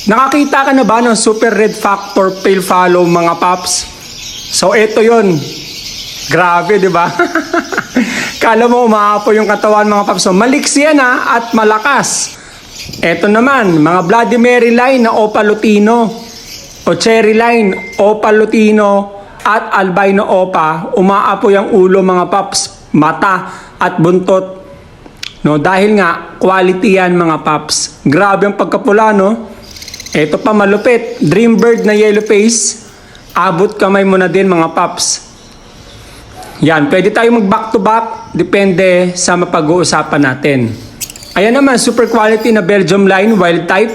Nakakita ka na ba ng super red factor pale follow mga paps? So ito yon. Grabe, di ba? Kala mo umaapo yung katawan mga paps. So maliksi yan at malakas. Ito naman, mga Bloody Mary line na Opa Lutino o Cherry line, Opa Lutino at Albino Opa. Umaapo yung ulo mga paps, mata at buntot. No, dahil nga quality yan mga paps. Grabe ang pagkapula, no? Ito pa malupit, Dreambird na yellow face. Abot kamay mo na din mga paps. Yan, pwede tayo mag back to back. Depende sa mapag-uusapan natin. Ayan naman, super quality na Belgium line, wild type.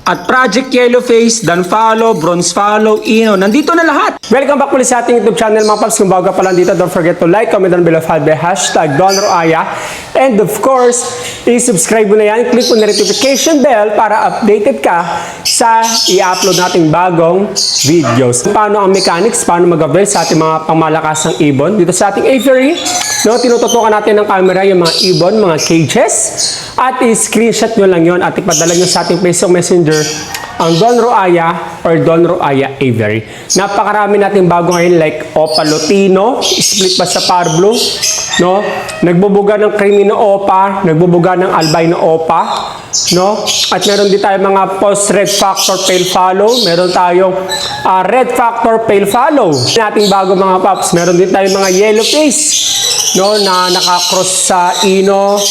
At Project Yellow Face, Dan Follow, Bronze Follow, Ino. Nandito na lahat. Welcome back muli sa ating YouTube channel mga paps. Kung bago ka pa lang dito, don't forget to like, comment down below, follow by hashtag DonRoaya. And of course, i-subscribe mo na yan. Click mo na notification bell para updated ka sa i-upload nating bagong videos. Paano ang mechanics, paano mag-avail sa ating mga pangmalakasang ibon. Dito sa ating aviary, no, tinututukan natin ng camera yung mga ibon, mga cages. At i-screenshot nyo lang yun at ipadala nyo sa ating Facebook Messenger ang Don Roaya or Don Roaya Aviary. Napakarami natin bago ngayon like Opa Lutino, split pa sa Parblo, no? Nagbubuga ng Crimino Opa, nagbubuga ng Albino Opa, no? At meron din tayo mga post red factor pale follow, meron tayong red factor pale follow. Nating bago mga paps, meron din tayong mga yellow face, no, na nakakross sa Ino,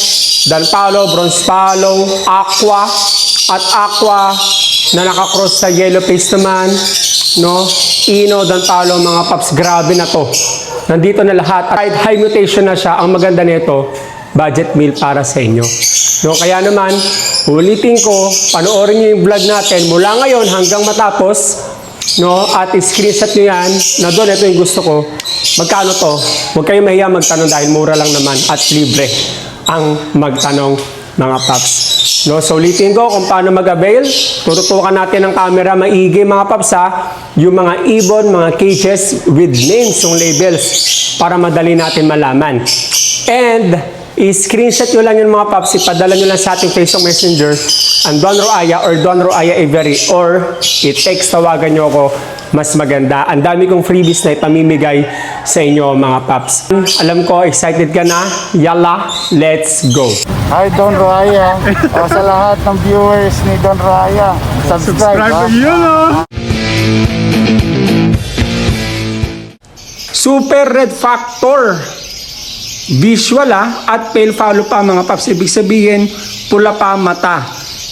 Dan Follow, Bronze Follow, Aqua, at Aqua na nakakross sa yellow face naman, no? Ino, Dan Follow, mga paps, grabe na to. Nandito na lahat. At high mutation na siya. Ang maganda nito, budget meal para sa inyo. No, kaya naman, ulitin ko, panoorin niyo yung vlog natin mula ngayon hanggang matapos, no? At screenshot niyo yan na doon, ito yung gusto ko. Magkano to? Huwag kayong mahiya magtanong dahil mura lang naman at libre ang magtanong mga paps. No, so ulitin ko kung paano mag-avail. Tututukan natin ng camera maigi mga paps ha. Yung mga ibon, mga cages with names, yung labels para madali natin malaman. And i-screenshot nyo lang yung mga paps, ipadala nyo lang sa ating Facebook Messenger ang Don Roaya or Don Roaya Aviary or i-text, tawagan nyo ako, mas maganda. Ang dami kong freebies na ipamimigay sa inyo mga paps. Alam ko, excited ka na? Yalla, let's go! Hi Don Roaya. O sa lahat ng viewers ni Don Roaya, subscribe ha? Super red factor visual at pale follow pa mga paps. Ibig sabihin, pula pa mata.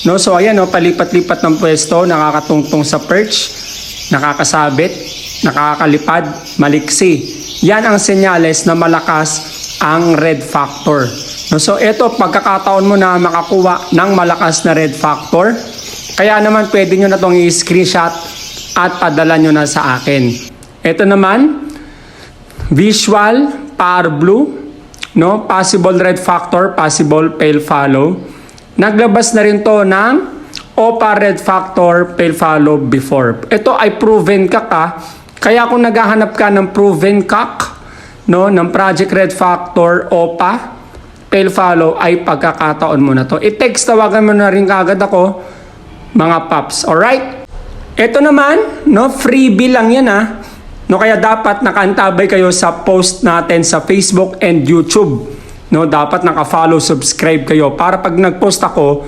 No, so ayan, no, palipat-lipat ng pwesto, nakakatungtong sa perch, nakakasabit, nakakalipad, maliksi. Yan ang senyales na malakas ang red factor. No, so ito, pagkakataon mo na makakuha ng malakas na red factor, kaya naman pwede nyo na itong i-screenshot at padala nyo na sa akin. Ito naman, visual, par blue, no, possible red factor, possible pale follow. Naglabas na rin to ng Opa red factor pale follow before. Ito ay proven ka. Kaya kung naghahanap ka ng proven cock, no, ng Project Red Factor Opa pale follow, ay pagkakataon mo na to. I-text, tawagan mo na rin kaagad ako mga paps. Alright? Ito naman, no, freebie lang yan no, kaya dapat nakaantabay kayo sa post natin sa Facebook and YouTube. No, dapat naka-follow, subscribe kayo para pag nag-post ako,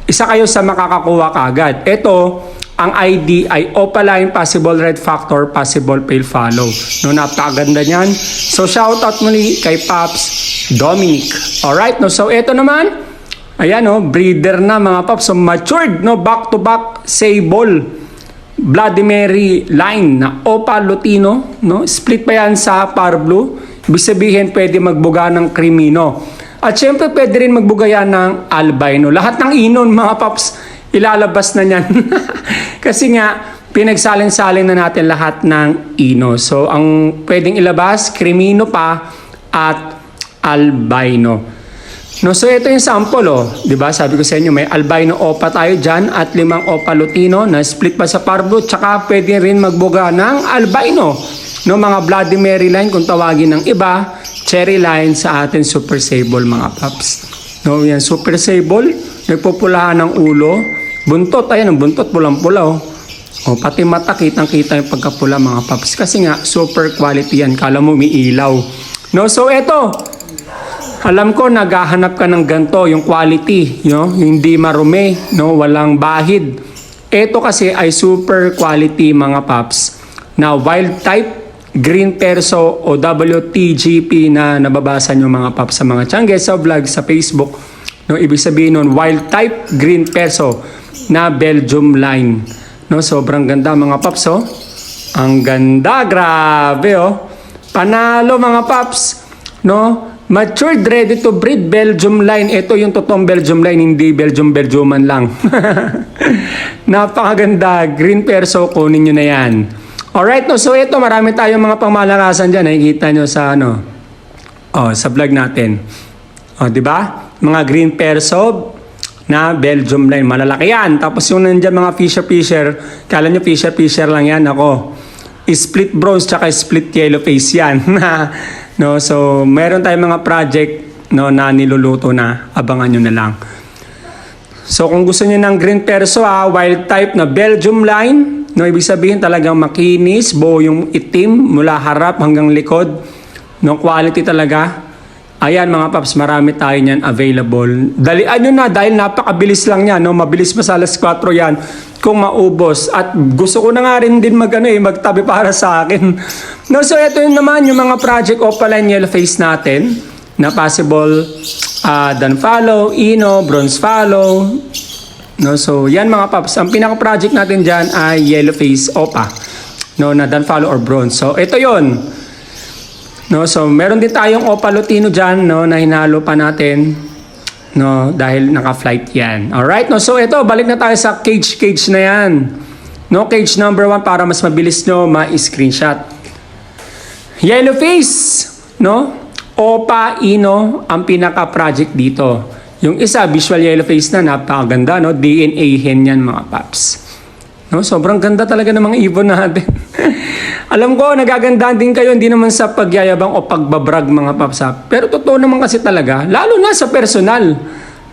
isa kayo sa makakakuha kaagad. Ito, ang ID ay Opaline, possible red factor, possible pale follow. No, napakaganda niyan. So shoutout muli kay Paps Dominic. Alright, no, so ito naman, ayan, no, breeder na mga paps. So matured, no, back to back sable Bloody Mary line na Opa Lutino, no? Split pa yan sa Parblo. Ibig sabihin, pwede magbuga ng Crimino. At syempre, pwede rin magbuga yan ng Albino. Lahat ng inon, mga paps, ilalabas na yan. Kasi nga, pinagsalin-salin na natin lahat ng ino. So, ang pwedeng ilabas, Crimino pa at Albino. No, so ito yung sample, diba? Sabi ko sa inyo, may Albino Opa tayo dyan at 5 Opa Lutino na split pa sa Parblo. Tsaka pwede rin magbuga ng Albino. No, mga Bloody Mary line kung tawagin ng iba, Cherry line sa atin Super Sable mga paps. No, yan Super Sable, nagpupulahan ng ulo, buntot, ayan, ang buntot, pulang-pula, oh. O, pati mata, kitang-kita yung pagkapula, mga paps. Kasi nga, super quality yan. Kala mo umiilaw. No, so eto. Alam ko, naghahanap ka ng ganito, yung quality, no? Hindi marumi, no? Walang bahid. Eto kasi ay super quality, mga paps, na wild type green perso o WTGP na nababasa nyo, mga paps, sa mga tiyangges, sa vlog, sa Facebook. No, ibig sabihin nun, wild type green perso na Belgium line. No, sobrang ganda, mga paps, oh. Ang ganda, grabe, oh. Panalo, mga paps, no? Matured, ready to breed, Belgium line. Ito yung totoong Belgium line, hindi Belgiuman lang. Napakaganda, green perso, kunin nyo na yan. Alright, no, so ito, marami tayong mga pangmalakasan dyan. Nakikita nyo sa, sa vlog natin. O, di ba? Mga green perso na Belgium line. Malalaki yan. Tapos yung nandyan mga Fisher, kala nyo Fisher lang yan. Ako, split bronze tsaka split yellow face yan. No, so meron tayong mga project, no, na niluluto na. Abangan nyo na lang. So kung gusto niyo ng green perso, wild type na Belgium line, no, ibig sabihin talagang makinis, buo yung itim mula harap hanggang likod. No, quality talaga. Ayan, mga paps, marami tayo niyan available. Dalian nyo na dahil napakabilis lang yan. No? Mabilis pa sa alas 4 yan kung maubos. At gusto ko na nga rin din magtabi para sa akin. No, so ito yun naman yung mga project opaline yellow face natin na possible dan follow, ino, bronze follow. No, so yan, mga paps. Ang pinaka-project natin dyan ay yellow face opa. No, na dan follow or bronze. So ito yun. No, so meron din tayong Opa Lutino dyan, no, na hinalo pa natin, no, dahil naka-flight yan. Alright, no, so ito, balik na tayo sa cage na yan. No, cage number 1 para mas mabilis nyo ma-screenshot. Yellow face, no, Opa Ino ang pinaka-project dito. Yung isa, visual yellow face na, napakaganda, no, DNA hen yan, mga paps. No, sobrang ganda talaga ng mga ibon natin. Alam ko, nagagandaan din kayo, hindi naman sa pagyayabang o pagbabrag, mga paps, ha? Pero totoo naman kasi talaga, lalo na sa personal.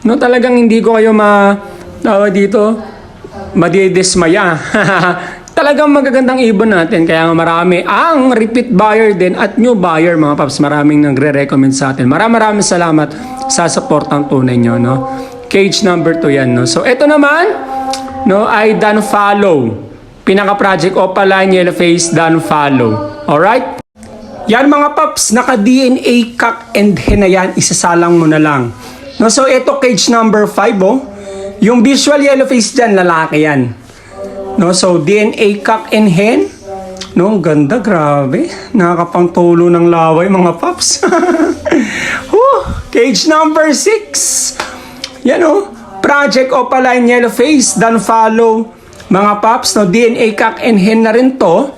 No, talagang hindi ko kayo madidismaya. Talagang magagandang ibon natin, kaya marami ang repeat buyer din at new buyer, mga paps. Maraming nagre-recommend sa atin. Maraming salamat sa support ng tunay nyo, no? Cage number 2 yan, no? So, ito naman, no, ay Dan Follow. Pinaka-project Opaline Yellow Face Dan Follow. Alright? Yan, mga paps, naka-DNA cock and hen na yan, isasalang mo na lang. No, so ito cage number 5, oh. Yung visual yellow face dyan, lalaki yan. No, so DNA cock and hen. No, ganda, grabe. Nakakapangtulo ng laway, mga paps. Cage number 6. Yan, oh. Project Opaline Yellow Face Dan Follow, mga paps, no, DNA cock and hen na rin to.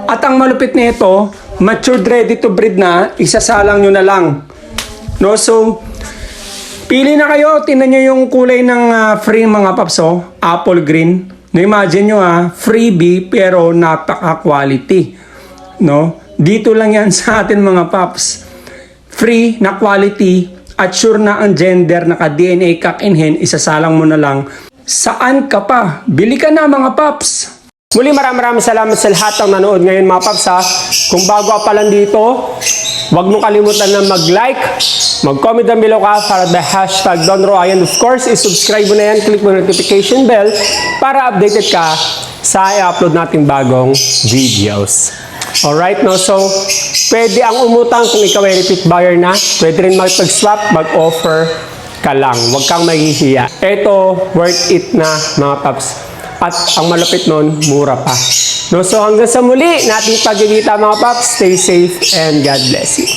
At ang malupit nito, matured, ready to breed na, isasalang nyo na lang. No, so pili na kayo, tingnan nyo yung kulay ng free, mga paps, oh, apple green. No, imagine nyo, freebie pero napaka-quality. No, dito lang yan sa atin, mga paps. Free na quality at sure na ang gender, naka-DNA cock and hen, isasalang mo na lang. Saan ka pa? Bili ka na, mga paps! Muli, maraming salamat sa lahat ng nanood ngayon, mga paps, ha. Kung bago ka pa lang dito, huwag mong kalimutan na mag-like, mag-comment down below ka para the hashtag Don Roayan. Of course, i-subscribe mo na yan, click mo notification bell para updated ka sa i-upload nating bagong videos. Alright, no? So, pwede ang umutang kung ikaw ay repeat buyer na. Pwede rin mag-swap, mag-offer ka lang. Huwag kang maghihiya. Ito, worth it na, mga paps. At ang malapit nun, mura pa. No? So, hanggang sa muli, nating pagkikita, mga paps. Stay safe and God bless you.